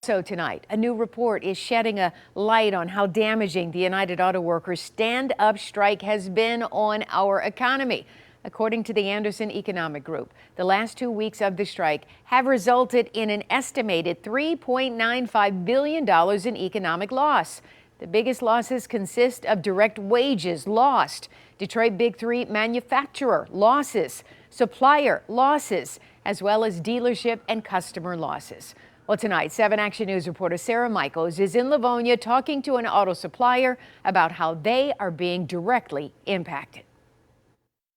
So tonight, a new report is shedding a light on how damaging the United Auto Workers stand-up strike has been on our economy. According to the Anderson Economic Group, the last 2 weeks of the strike have resulted in an estimated $3.95 billion in economic loss. The biggest losses consist of direct wages lost, Detroit Big Three manufacturer losses, supplier losses, as well as dealership and customer losses. Well, tonight, 7 Action News reporter Sarah Michaels is in Livonia talking to an auto supplier about how they are being directly impacted.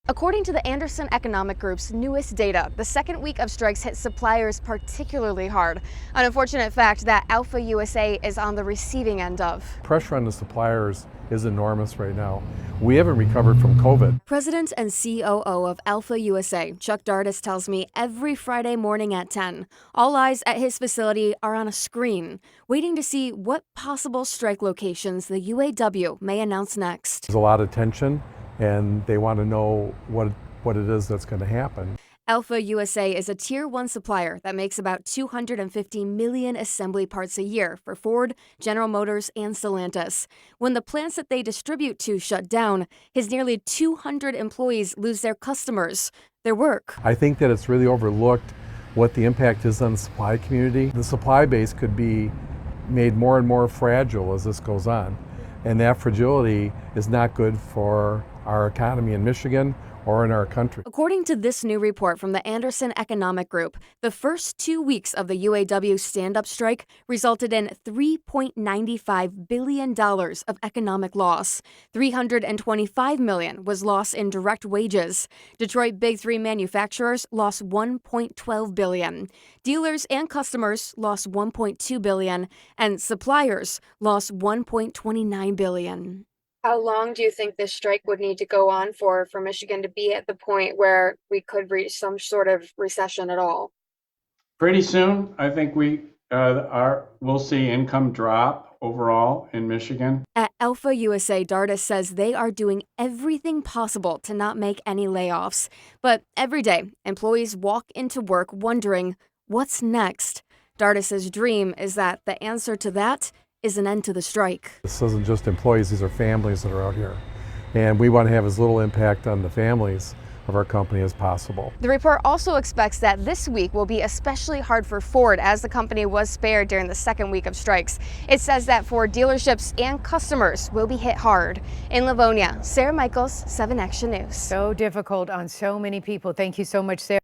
According to the Anderson Economic Group's newest data, the second week of strikes hit suppliers particularly hard. An unfortunate fact that Alpha USA is on the receiving end of. Pressure on the suppliers is enormous right now. We haven't recovered from COVID. President and COO of Alpha USA, Chuck Dardis, tells me every Friday morning at 10, all eyes at his facility are on a screen, waiting to see what possible strike locations the UAW may announce next. There's a lot of tension, and they want to know what it is that's going to happen. Alpha USA is a Tier 1 supplier that makes about 250 million assembly parts a year for Ford, General Motors, and Stellantis. When the plants that they distribute to shut down, his nearly 200 employees lose their customers, their work. I think that it's really overlooked what the impact is on the supply community. The supply base could be made more and more fragile as this goes on, and that fragility is not good for our economy in Michigan or in our country. According to this new report from the Anderson Economic Group, the first 2 weeks of the UAW stand-up strike resulted in $3.95 billion of economic loss. $325 million was lost in direct wages. Detroit Big Three manufacturers lost $1.12 billion. Dealers and customers lost $1.2 billion, and suppliers lost $1.29 billion. How long do you think this strike would need to go on for Michigan to be at the point where we could reach some sort of recession at all? Pretty soon. I think we'll see income drop overall in Michigan. At Alpha USA, Dardis says they are doing everything possible to not make any layoffs. But every day, employees walk into work wondering, what's next? Dardis's dream is that the answer to that is an end to the strike. This isn't just employees, these are families that are out here. And we want to have as little impact on the families of our company as possible. The report also expects that this week will be especially hard for Ford, as the company was spared during the second week of strikes. It says that Ford dealerships and customers will be hit hard. In Livonia, Sarah Michaels, 7 Action News. So difficult on so many people. Thank you so much, Sarah.